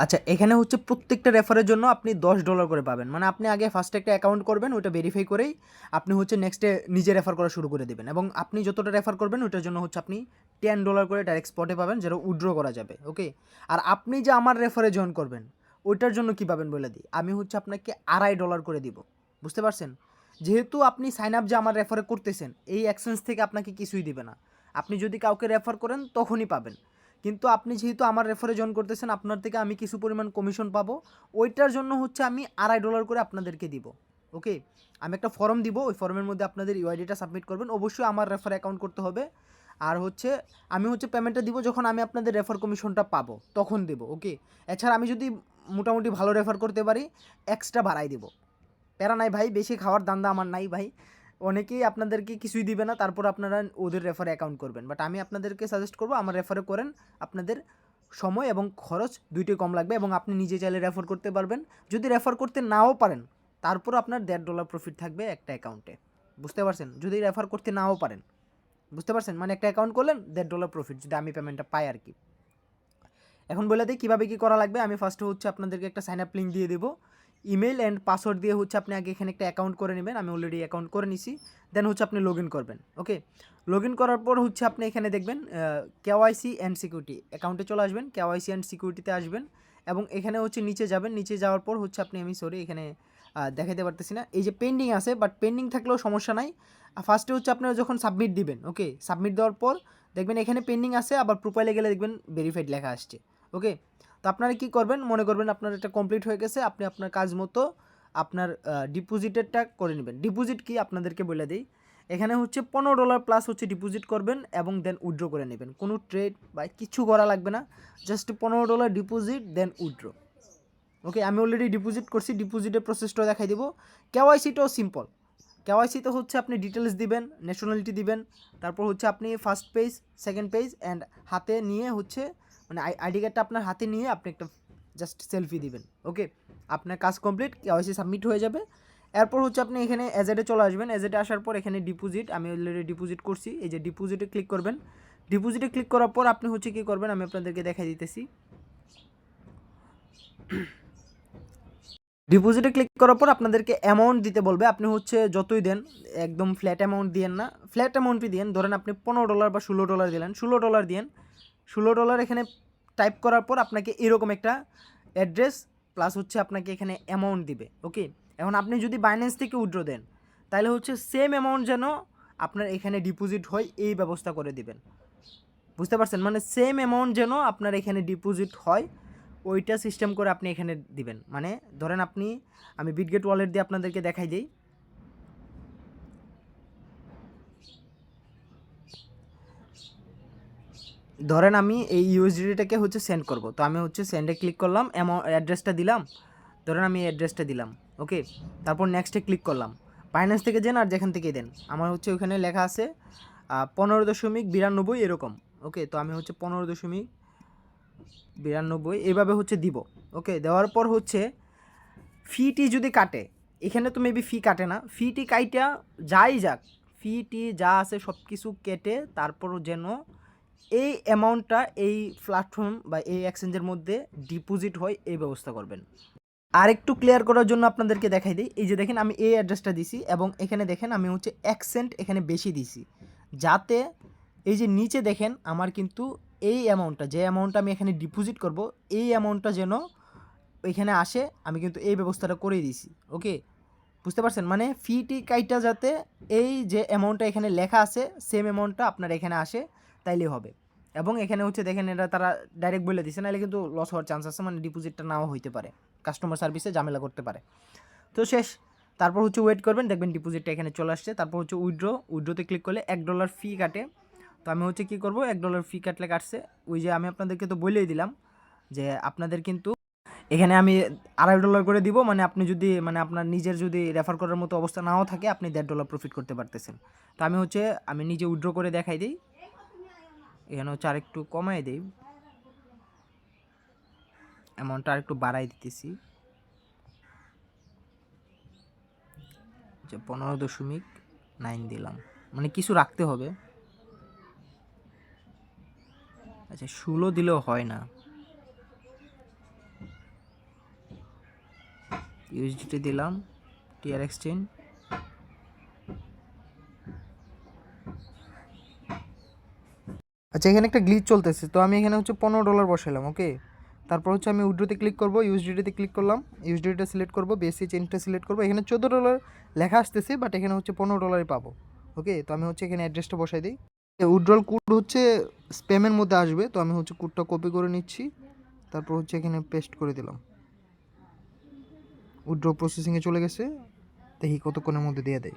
আচ্ছা, এখানে হচ্ছে প্রত্যেকটা রেফারের জন্য আপনি $10 করে পাবেন। মানে আপনি আগে ফার্স্টে একটা অ্যাকাউন্ট করবেন, ওইটা ভেরিফাই করেই আপনি হচ্ছে নেক্সটে নিজে রেফার করা শুরু করে দেবেন, এবং আপনি যতটা রেফার করবেন ওইটার জন্য হচ্ছে আপনি $10 করে ডাইরেক্ট স্পটে পাবেন, যেটা উইথড্র করা যাবে। ওকে, আর আপনি যে আমার রেফারে জয়েন করবেন ওইটার জন্য কী পাবেন বলে দিই, আমি হচ্ছে আপনাকে $2.5 করে দিব। বুঝতে পারছেন? যেহেতু আপনি সাইন আপ যে আমার রেফারে করতেছেন, এই এক্সচেঞ্জ থেকে আপনাকে কিছুই দিবে না। আপনি যদি কাউকে রেফার করেন তখনই পাবেন, কিন্তু আপনি যেহেতু আমার রেফারে জয়েন করতেছেন, আপনার থেকে আমি কিছু পরিমাণ কমিশন পাবো। ওইটার জন্য হচ্ছে আমি $2.5 করে আপনাদেরকে দিব। ওকে, আমি একটা ফর্ম দিব, ওই ফর্মের মধ্যে আপনাদের ইউআইডিটা সাবমিট করবেন, অবশ্যই আমার রেফার অ্যাকাউন্ট করতে হবে। আর হচ্ছে আমি হচ্ছে পেমেন্টটা দিব যখন আমি আপনাদের রেফার কমিশনটা পাবো তখন দেবো। ওকে, এছাড়া আমি যদি মোটামুটি ভালো রেফার করতে পারি এক্সট্রা বাড়াই দিব। প্যারা নাই ভাই, বেশি খাওয়ার দান্দা আমার নাই ভাই। অনেকেই আপনাদেরকে কিছুই দিবে না, তারপর আপনারা ওদের রেফারে অ্যাকাউন্ট করবেন, বাট আমি আপনাদেরকে সাজেস্ট করবো আমার রেফারে করেন। আপনাদের সময় এবং খরচ দুইটাই কম লাগবে, এবং আপনি নিজে চাইলে রেফার করতে পারবেন। যদি রেফার করতে নাও পারেন তারপর আপনার $1.5 প্রফিট থাকবে একটা অ্যাকাউন্টে। বুঝতে পারছেন? যদি রেফার করতে নাও পারেন, বুঝতে পারছেন? মানে একটা অ্যাকাউন্ট করলেন $1.5 প্রফিট, যদি আমি পেমেন্টটা পাই আর কি। এখন বলে দিই কীভাবে কী করা লাগবে। আমি ফার্স্টে হচ্ছে আপনাদেরকে একটা সাইন আপ লিঙ্ক দিয়ে দেবো। ইমেল অ্যান্ড পাসওয়ার্ড দিয়ে হচ্ছে আপনি আগে এখানে একটা অ্যাকাউন্ট করে নেবেন। আমি অলরেডি অ্যাকাউন্ট করে নিছি। দেন হচ্ছে আপনি লগ ইন করবেন। ওকে, লগ ইন করার পর হচ্ছে আপনি এখানে দেখবেন কেওয়াইসি অ্যান্ড সিকিউরিটি, অ্যাকাউন্টে চলে আসবেন, কেওয়াইসি অ্যান্ড সিকিউরিটিতে আসবেন, এবং এখানে হচ্ছে নিচে যাবেন। নিচে যাওয়ার পর হচ্ছে আপনি, আমি সরি এখানে দেখাতে পারতেছি না, এই যে পেন্ডিং আছে, বাট পেন্ডিং থাকলেও সমস্যা নাই। ফার্স্টে হচ্ছে আপনারা যখন সাবমিট দিবেন, ওকে, সাবমিট দেওয়ার পর দেখবেন এখানে পেন্ডিং আছে, আবার প্রোফাইলে গেলে দেখবেন ভেরিফাইড লেখা আসছে। ওকে, তো আপনারা কী করবেন, মনে করবেন আপনার এটা কমপ্লিট হয়ে গেছে, আপনি আপনার কাজ মতো আপনার ডিপোজিটেরটা করে নেবেন। ডিপোজিট কি আপনাদেরকে বলে দিই, এখানে হচ্ছে $15 প্লাস হচ্ছে ডিপোজিট করবেন এবং দেন উইথড্র করে নেবেন। কোনো ট্রেড বা কিছু করা লাগবে না, জাস্ট $15 ডিপোজিট দেন উইথড্র। ওকে, আমি অলরেডি ডিপোজিট করছি, ডিপোজিটের প্রসেসটা দেখাই দিব। কেওয়াইসিটাও সিম্পল। কেওয়াইসিতে হচ্ছে আপনি ডিটেলস দিবেন, ন্যাশনালিটি দিবেন, তারপর হচ্ছে আপনি first page, second page and হাতে নিয়ে হচ্ছে মানে আইডি কার্ডটা আপনার হাতে নিয়ে আপনি একটা জাস্ট সেলফি দিবেন। ওকে, আপনার কাজ কমপ্লিট, কেওয়াইসি সাবমিট হয়ে যাবে। এরপর হচ্ছে আপনি এখানে এজেডে চলে আসবেন। এজেডে আসার পর এখানে ডিপোজিট, আমি অলরেডি ডিপোজিট করছি, এই যে ডিপোজিটে ক্লিক করবেন। ডিপোজিটে ক্লিক করার পর আপনি হচ্ছে কী করবেন, আমি আপনাদেরকে দেখাই দিতেছি। ডিপোজিটে ক্লিক করার পর আপনাদেরকে অ্যামাউন্ট দিতে বলবে। আপনি হচ্ছে যতই দেন, একদম ফ্ল্যাট অ্যামাউন্ট দিয়েন না, ফ্ল্যাট অ্যামাউন্টই দিয়েন। ধরেন আপনি $15 বা $16 দিলেন, $16 দিয়েন। $16 এখানে টাইপ করার পর আপনাকে এরকম একটা অ্যাড্রেস প্লাস হচ্ছে আপনাকে এখানে অ্যামাউন্ট দিবে। ওকে, এখন আপনি যদি বাইন্যান্স থেকে উইথড্র দেন তাহলে হচ্ছে সেম অ্যামাউন্ট যেন আপনার এখানে ডিপোজিট হয় এই ব্যবস্থা করে দিবেন। বুঝতে পারছেন? মানে সেম অ্যামাউন্ট যেন আপনার এখানে ডিপোজিট হয় ওইটা সিস্টেম করে আপনি এখানে দিবেন। মানে ধরেন আপনি, আমি বিটগেট ওয়ালেট দিয়ে আপনাদেরকে দেখাই দিই। ধরেন আমি এই ইউএসডিটাকে হচ্ছে সেন্ড করব, তো আমি হচ্ছে সেন্ডে ক্লিক করলাম, অ্যাড্রেসটা দিলাম, ধরেন আমি অ্যাড্রেসটা দিলাম। ওকে, তারপর নেক্সটে ক্লিক করলাম। বাইন্যান্স থেকে দেন আর যেখান থেকে দেন, আমার হচ্ছে ওখানে লেখা আছে 15.92 এরকম। ওকে, তো আমি হচ্ছে 15.92 এইভাবে হচ্ছে দিব। ওকে, দেওয়ার পর হচ্ছে ফিটি যদি কাটে, এখানে তো মেবি ফি কাটে না, ফিটি কাইটা যাই যাক, ফিটি যা আছে সব কিছু কেটে তারপরও যেন এই অ্যামাউন্টটা এই প্ল্যাটফর্ম বা এই এক্সচেঞ্জের মধ্যে ডিপোজিট হয় এই ব্যবস্থা করবেন। আর একটু ক্লিয়ার করার জন্য আপনাদেরকে দেখাই দিই, এই যে দেখেন আমি এই অ্যাড্রেসটা দিছি এবং এখানে দেখেন আমি হচ্ছে 1 সেন্ট এখানে বেশি দিছি, যাতে এই যে নিচে দেখেন আমার কিন্তু এই অ্যামাউন্টটা, যে অ্যামাউন্টটা আমি এখানে ডিপোজিট করব, এই অ্যামাউন্টটা যেন এখানে আসে, আমি কিন্তু এই ব্যবস্থাটা করে দিয়েছি। ওকে, বুঝতে পারছেন? মানে ফিটি কাইটা যাতে এই যে অ্যামাউন্টটা এখানে লেখা আছে সেম অ্যামাউন্টটা আপনার এখানে আসে তাইলেই হবে। এবং এখানে হচ্ছে দেখেন এটা তারা ডাইরেক্ট বলে দিচ্ছে, নাহলে কিন্তু লস হওয়ার চান্স আছে, মানে ডিপোজিটটা নাও হইতে পারে, কাস্টমার সার্ভিসে ঝামেলা করতে পারে। তো শেষ, তারপর হচ্ছে ওয়েট করবেন, দেখবেন ডিপোজিটটা এখানে চলে আসছে। তারপর হচ্ছে উইথড্রোতে ক্লিক করলে $1 ফি কাটে। তো আমি হচ্ছে কী করবো, $1 ফি কাটলে কাটছে, ওই যে আমি আপনাদেরকে তো বলেই দিলাম যে আপনাদের কিন্তু এখানে আমি $2.5 করে দিব। মানে আপনি যদি, মানে আপনার নিজের যদি রেফার করার মতো অবস্থা নাও থাকে, আপনি $1.5 প্রফিট করতে পারতেছেন। তো আমি নিজে উইথড্র করে দেখাই দিই। এখানে হচ্ছে আরেকটু কমাই দিই, অ্যামাউন্টটা আরেকটু বাড়াই দিতেছি, যে 15.9 দিলাম, মানে কিছু রাখতে হবে। আচ্ছা 16 দিলেও হয় না, ইউএসডিটি দিলাম, টিআর এক্সচেঞ্জ। আচ্ছা, এখানে একটা গ্লিচ চলতেছে, তো আমি এখানে হচ্ছে $15 বসালাম। ওকে, তারপর হচ্ছে আমি উইথড্রোতে ক্লিক করবো, ইউএসডিটিতে ক্লিক করলাম, ইউএসডিটিটা সিলেক্ট করবো, বেসি চেঞ্জটা সিলেক্ট করবো। এখানে $14 লেখা আসতেছে, বাট এখানে হচ্ছে $15 পাবো। ওকে, তো আমি হচ্ছে এখানে অ্যাড্রেসটা বসাই দিই। উইথড্রল কোড হচ্ছে স্প্যামের মধ্যে আসবে, তো আমি হচ্ছে কোডটা কপি করে নিচ্ছি, তারপর হচ্ছে এখানে পেস্ট করে দিলাম। উইথড্র প্রসেসিংয়ে চলে গেছে, দেখি কতক্ষণের মধ্যে দিয়ে দেয়।